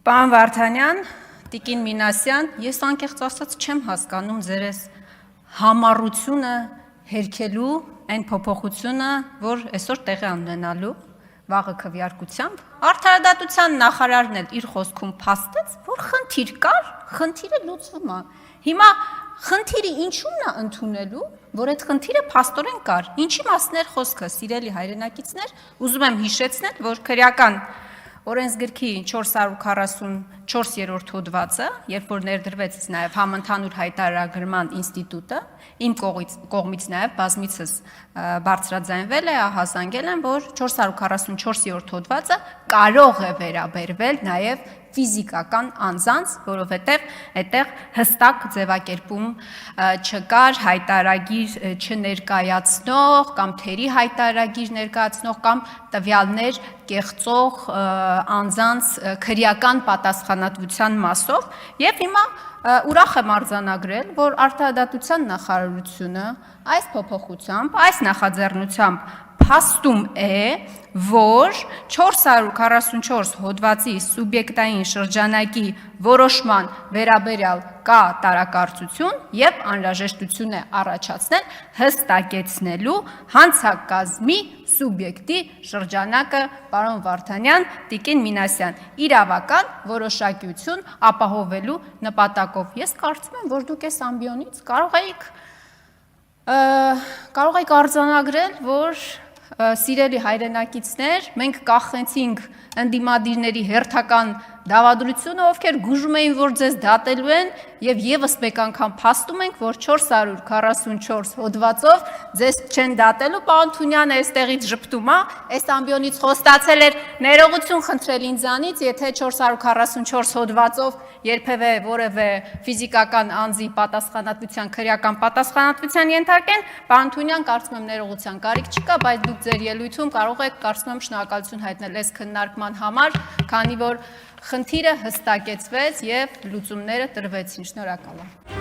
Պարոն Վարդանյան, Տիկին Մինասյան, ես անկեղծ ասած չեմ հասկանում ձեր այս համառությունը հերքելու այն փոփոխությունը, որ այսօր տեղի ունենալու վաղը քվեարկությամբ, Արդարադատության նախարարն էլ իր խոսքում փաստեց, որ խնդիր կար, խնդիրը լուծվում է։ Հիմա խնդիրը ինչու՞մն է ընդունելու, որ այդ խնդիրը փաստորեն կար։ Ինչի մասն էր խոսքը, սիրելի հայրենակիցներ, ուզում եմ հիշեցնել, որ քրեական օրենսգրքի 444-րդ հոդվածը, երբ որ ներդրվեց նաև համընդհանուր հայտարարագրման ինստիտուտը, իմ կողմից նաև բազմիցս բարձրաձայնվել է, ահազանգել եմ, որ 444-րդ հոդվածը կարող է վերաբերվել նաև ֆիզիկական անձանց, որովհետև այդտեղ հստակ ձևակերպում չկար հայտարարագիր չներկայացնող կամ թերի հայտարարագիր ներկայացնող կամ տվյալներ կեղծող անձանց քրեական պատասխանատվության մասով եւ հիմա ուրախ եմ արձանագրել, որ Արդարադատության նախարարությունը այս փոփոխությամբ, այս նախաձեռնությամբ փաստում է, որ 444 հոդվածի սուբյեկտային շրջանակի որոշման վերաբերյալ կա տարակարծություն եւ անհրաժեշտություն է առաջացնել հստակեցնելու հանցակազմի սուբյեկտի շրջանակը, պարոն Վարդանյան, Տիկին Մինասյան, իրավական որոշակիություն ապահովելու նպատակով։ Ես կարծում եմ, որ դուք այս ամբիոնից կարող եք արձանագրել, որ սիրելի հայրենակիցներ, մենք կախեցինք ընդդիմադիրների հերթական դավադրությունը, ովքեր գուժում էին, որ ձեզ դատելու են եւ եւս մեկ անգամ փաստում ենք, որ 444 հոդվածով ձեզ չեն դատելու, պարոն Թունյանը այստեղից ժպտում է, այս ամբիոնից խոստացել էր ներողություն խնդրել ինձանից, եթե 444 հոդվածով երբևէ որևէ ֆիզիկական անձի պատասխանատվության, քրեական պատասխանատվության ենթարկեն, պարոն Թունյան, կարծում եմ ներողության կարիք չկա, բայց դուք ձեր ելույթում կարող եք, կարծում եմ, շնորհակալություն հայտնել այս քննարկման համար, քանի որ խնդիրը հստակեցվեց եւ լուծումները տրվեցին։ Շնորհակալ եմ։